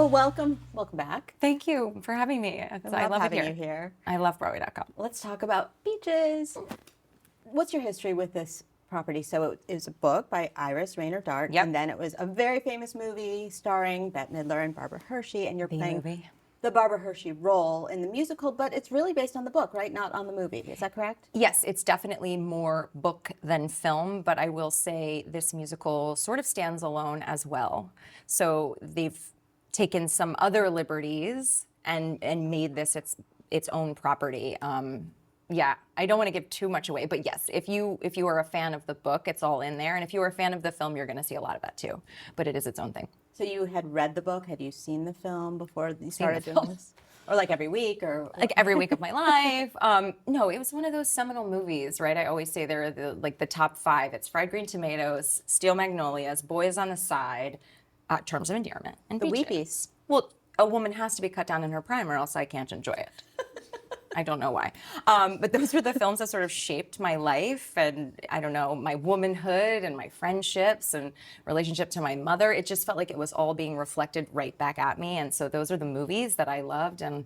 Well, welcome back. Thank you for having me. I love having it here. you here. I love Broadway.com. Let's talk about beaches. What's your history with this property? So it was a book by Iris Raynor Dart, Yep. and then it was a very famous movie starring Bette Midler and Barbara Hershey, and you're playing movie. the Barbara Hershey role in the musical, but it's really based on the book, right? Not on the movie. Is that correct? Yes, it's definitely more book than film, but I will say this musical sort of stands alone as well. So they've taken some other liberties and made this its own property. Yeah, I don't want to give too much away, but yes, if you are a fan of the book, it's all in there, and if you are a fan of the film, you're going to see a lot of that too. But it is its own thing. So you had read the book. Had you seen the film before you started the doing film. this? Or like every week, or Like every week of my life. No, it was one of those seminal movies, right? I always say they're the top 5. It's Fried Green Tomatoes, Steel Magnolias, Boys on the Side, Terms of Endearment, and the Beaches. Weepies. Well, a woman has to be cut down in her prime, or else I can't enjoy it. I don't know why. But those were the films that sort of shaped my life and, I don't know, my womanhood and my friendships and relationship to my mother. It just felt like it was all being reflected right back at me. And so those are the movies that I loved. And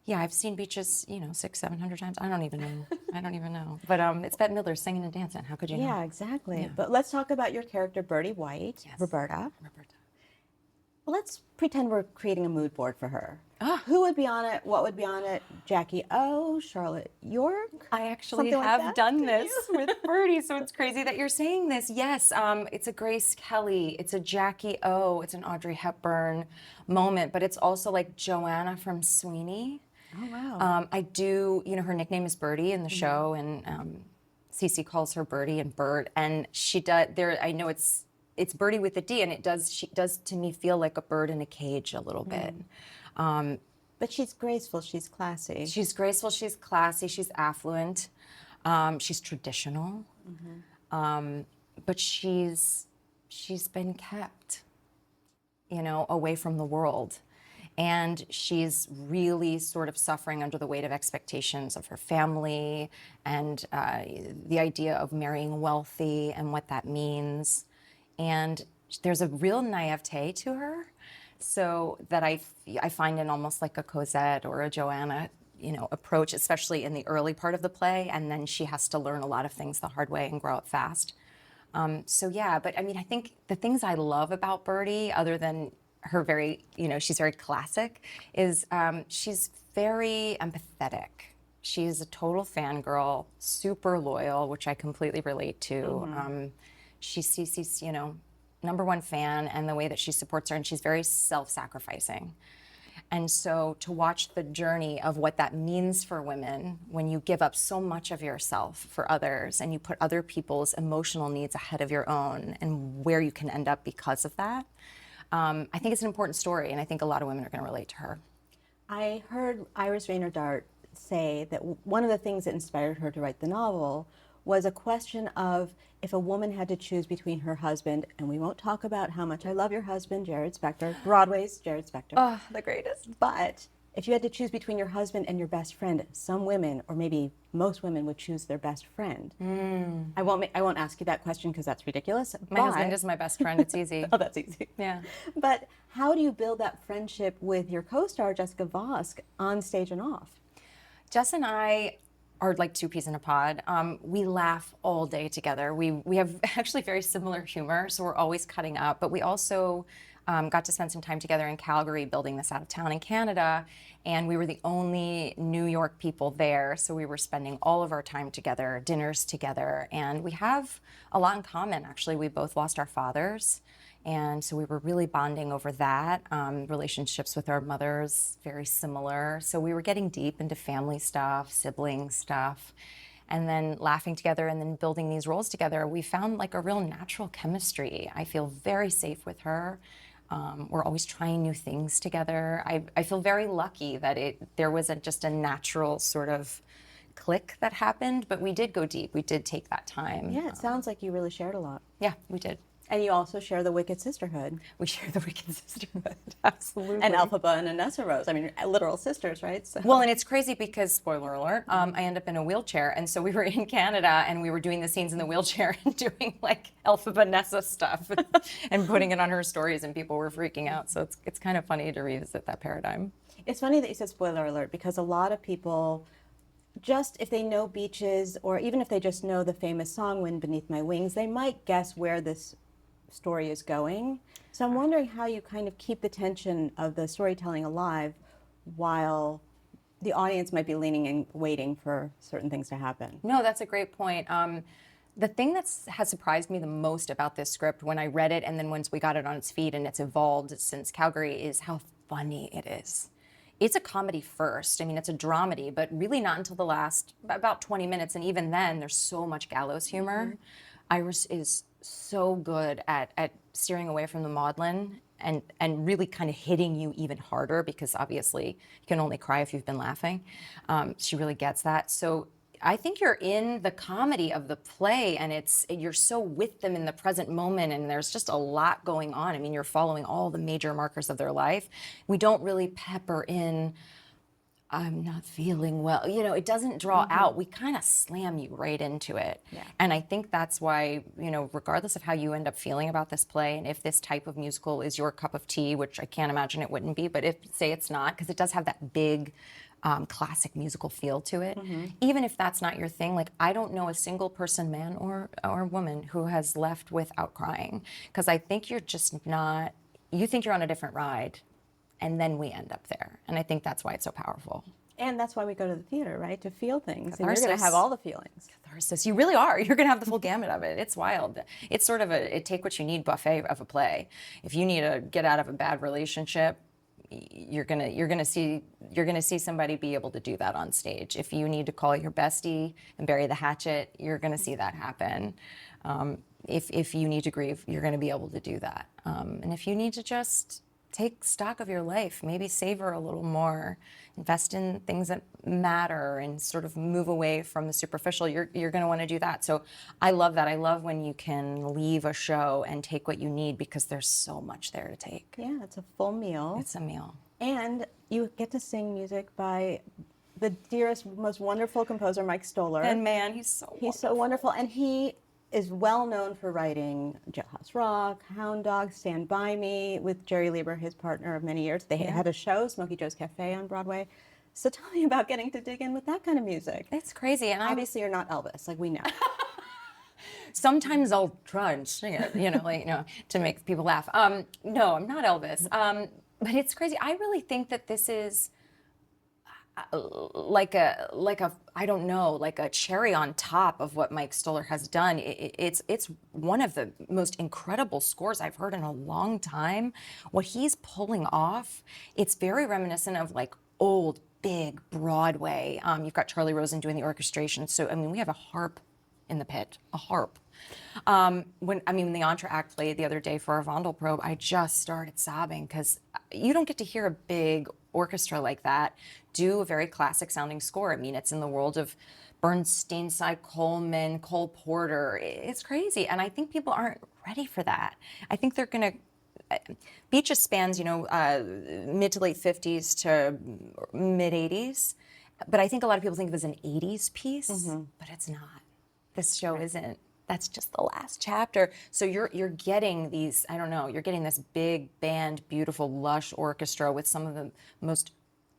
yeah, I've seen Beaches, 600-700 times. I don't even know. But it's Bette Midler singing and dancing. How could you know? Yeah, exactly. But let's talk about your character, Bertie White, Yes. Roberta. Let's pretend we're creating a mood board for her. Who would be on it? What would be on it? Jackie O, Charlotte York? I actually Something like have that? done Did this you? with Bertie, so it's crazy that you're saying this. Yes, it's a Grace Kelly, it's a Jackie O, it's an Audrey Hepburn moment, but it's also like Joanna from Sweeney. Oh, wow. I do, her nickname is Bertie in the show, and Cece calls her Bertie and Bert, and she does. I know it's Bertie with a D, and she does to me feel like a bird in a cage a little bit. But she's graceful, she's classy. She's graceful, she's classy, she's affluent, she's traditional, but she's been kept, away from the world. And she's really sort of suffering under the weight of expectations of her family and the idea of marrying wealthy and what that means. And there's a real naivete to her, so that I find in almost like a Cosette or a Joanna, approach, especially in the early part of the play, and then she has to learn a lot of things the hard way and grow up fast. So yeah, but I mean, I think the things I love about Bertie, other than her she's very classic, is she's very empathetic. She's a total fangirl, super loyal, which I completely relate to. She's Cece's, #1 fan, and the way that she supports her, and she's very self-sacrificing. And so to watch the journey of what that means for women when you give up so much of yourself for others and you put other people's emotional needs ahead of your own, and where you can end up because of that, I think it's an important story, and I think a lot of women are going to relate to her. I heard Iris Raynor Dart say that one of the things that inspired her to write the novel was a question of if a woman had to choose between her husband, and we won't talk about how much I love your husband, Jared Spector, Broadway's Jared Spector. Oh, the greatest. But if you had to choose between your husband and your best friend, some women, or maybe most women, would choose their best friend. I won't ask you that question because that's ridiculous. My husband is my best friend. It's easy. Oh, that's easy. Yeah. But how do you build that friendship with your co-star, Jessica Vosk, on stage and off? Jess and I are like two peas in a pod. We laugh all day together. We have actually very similar humor, so we're always cutting up. But we also got to spend some time together in Calgary building this out of town in Canada, and we were the only New York people there, so we were spending all of our time together, dinners together, and we have a lot in common, actually. We both lost our fathers, and so we were really bonding over that. Relationships with our mothers, very similar. So we were getting deep into family stuff, sibling stuff, and then laughing together and then building these roles together. We found like a real natural chemistry. I feel very safe with her. We're always trying new things together. I feel very lucky that there wasn't just a natural sort of click that happened, but we did go deep. We did take that time. Yeah, it sounds like you really shared a lot. Yeah, we did. And you also share the Wicked Sisterhood. We share the Wicked Sisterhood, absolutely. And Elphaba and Anessa Rose. I mean, literal sisters, right? So. Well, and it's crazy because, spoiler alert, I end up in a wheelchair. And so we were in Canada and we were doing the scenes in the wheelchair and doing like Elphaba Nessa stuff and putting it on her stories, and people were freaking out. So it's kind of funny to revisit that paradigm. It's funny that you said spoiler alert, because a lot of people, just if they know Beaches, or even if they just know the famous song Wind Beneath My Wings, they might guess where this story is going. So I'm wondering how you kind of keep the tension of the storytelling alive while the audience might be leaning and waiting for certain things to happen. No, that's a great point. The thing that has surprised me the most about this script when I read it, and then once we got it on its feet and it's evolved since Calgary, is how funny it is. It's a comedy first. I mean, it's a dramedy, but really not until the last about 20 minutes. And even then, there's so much gallows humor. Iris is so good at steering away from the maudlin and really kind of hitting you even harder, because obviously you can only cry if you've been laughing. She really gets that. So I think you're in the comedy of the play, and you're so with them in the present moment, and there's just a lot going on. I mean, you're following all the major markers of their life. We don't really pepper in, I'm not feeling well. You know, it doesn't draw out. We kind of slam you right into it. Yeah. And I think that's why, you know, regardless of how you end up feeling about this play, and if this type of musical is your cup of tea, which I can't imagine it wouldn't be, but if, say it's not, because it does have that big classic musical feel to it. Even if that's not your thing, like, I don't know a single person, man or woman, who has left without crying. Because I think you're just not, you think you're on a different ride, and then we end up there. And I think that's why it's so powerful. And that's why we go to the theater, right? To feel things. Catharsis. And you're going to have all the feelings. Catharsis. You really are. You're going to have the full gamut of it. It's wild. It's sort of a take what you need buffet of a play. If you need to get out of a bad relationship, you're gonna see somebody be able to do that on stage. If you need to call your bestie and bury the hatchet, you're gonna see that happen. If you need to grieve, you're gonna be able to do that. And if you need to just take stock of your life, maybe savor a little more, invest in things that matter, and sort of move away from the superficial, you're going to want to do that. So I love that. I love when you can leave a show and take what you need, because there's so much there to take. Yeah, it's a full meal. It's a meal. And you get to sing music by the dearest, most wonderful composer, Mike Stoller. And man, he's so wonderful. And he is well known for writing Jailhouse Rock, Hound Dog, Stand By Me, with Jerry Lieber, his partner of many years. They had a show, Smokey Joe's Cafe, on Broadway. So tell me about getting to dig in with that kind of music. It's crazy. And obviously you're not Elvis, like we know. Sometimes I'll try and sing it, to make people laugh. No, I'm not Elvis. But it's crazy. I really think that this is like a I don't know, like a cherry on top of what Mike Stoller has done. It's one of the most incredible scores I've heard in a long time. What he's pulling off, it's very reminiscent of like old big Broadway. You've got Charlie Rosen doing the orchestration. So I mean, we have a harp in the pit, a harp. When the entr'acte played the other day for our Vondel probe, I just started sobbing, because you don't get to hear a big orchestra like that do a very classic sounding score. I mean, it's in the world of Bernstein, Cy Coleman, Cole Porter. It's crazy. And I think people aren't ready for that. I think they're going to, Beaches spans, mid to late 50s to mid 80s. But I think a lot of people think of it as an 80s piece, but it's not. This show isn't. That's just the last chapter. So you're getting these, I don't know, you're getting this big band, beautiful, lush orchestra with some of the most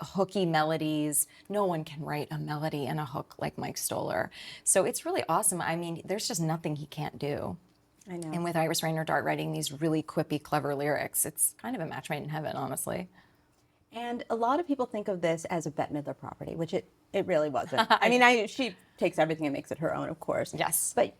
hooky melodies. No one can write a melody and a hook like Mike Stoller. So it's really awesome. I mean, there's just nothing he can't do. I know. And with Iris Rainer Dart writing these really quippy, clever lyrics, it's kind of a match made in heaven, honestly. And a lot of people think of this as a Bette Midler property, which it really wasn't. I mean, she takes everything and makes it her own, of course. Yes. But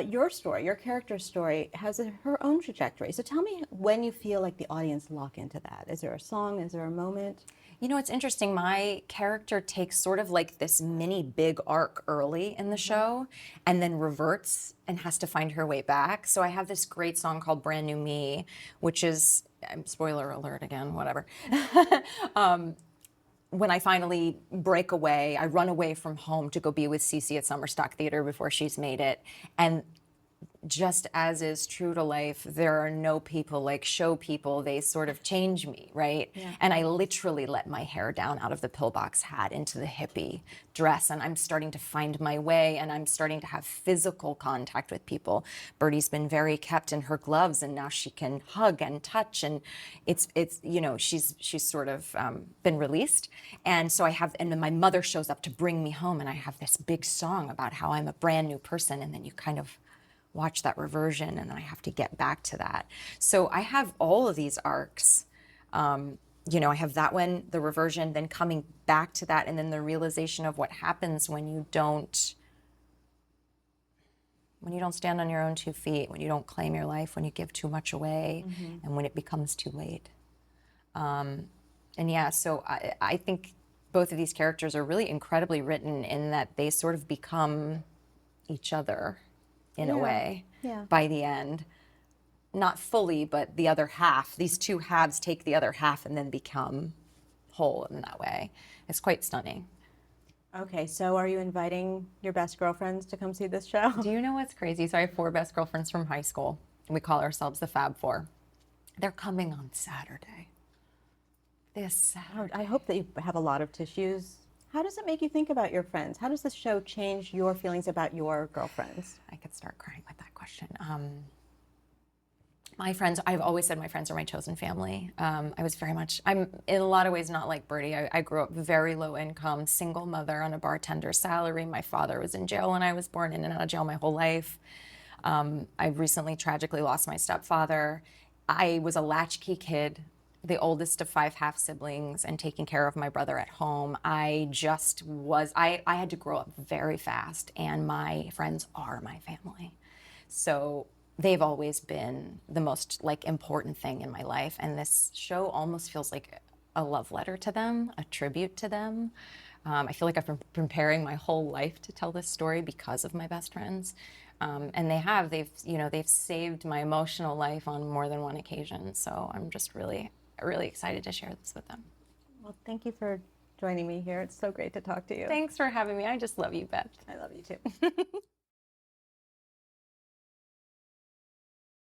your story, your character's story, has her own trajectory. So tell me when you feel like the audience lock into that. Is there a song? Is there a moment? You know, it's interesting. My character takes sort of like this mini big arc early in the show, and then reverts and has to find her way back. So I have this great song called Brand New Me, which is, spoiler alert again, whatever. When I finally break away, I run away from home to go be with Cece at Summer Stock Theater before she's made it. And just as is true to life, there are no people like show people. They sort of change me, right? Yeah. And I literally let my hair down out of the pillbox hat into the hippie dress, and I'm starting to find my way, and I'm starting to have physical contact with people. Birdie's been very kept in her gloves, and now she can hug and touch, and it's you know, she's sort of been released. And so I have, and then my mother shows up to bring me home, and I have this big song about how I'm a brand new person, and then you kind of watch that reversion, and then I have to get back to that. So I have all of these arcs. You know, I have that one, the reversion, then coming back to that, and then the realization of what happens when you don't stand on your own 2 feet, when you don't claim your life, when you give too much away, and when it becomes too late. And yeah, so I think both of these characters are really incredibly written in that they sort of become each other in a way by the end. Not fully, but the other half. These two halves take the other half and then become whole in that way. It's quite stunning. Okay, so are you inviting your best girlfriends to come see this show? Do you know what's crazy? So I have 4 best girlfriends from high school. We call ourselves the Fab Four. They're coming on Saturday. This Saturday. I hope that you have a lot of tissues. How does it make you think about your friends? How does this show change your feelings about your girlfriends? I could start crying with that question. My friends, I've always said my friends are my chosen family. I'm in a lot of ways not like Birdie. I grew up very low income, single mother on a bartender's salary. My father was in jail when I was born, in and out of jail my whole life. I recently tragically lost my stepfather. I was a latchkey kid, the oldest of 5 half siblings, and taking care of my brother at home. I had to grow up very fast, and my friends are my family. So they've always been the most like important thing in my life. And this show almost feels like a love letter to them, a tribute to them. I feel like I've been preparing my whole life to tell this story because of my best friends. And they've saved my emotional life on more than one occasion. So I'm just really, really excited to share this with them. Well, thank you for joining me here. It's so great to talk to you. Thanks for having me. I just love you, Beth. I love you too.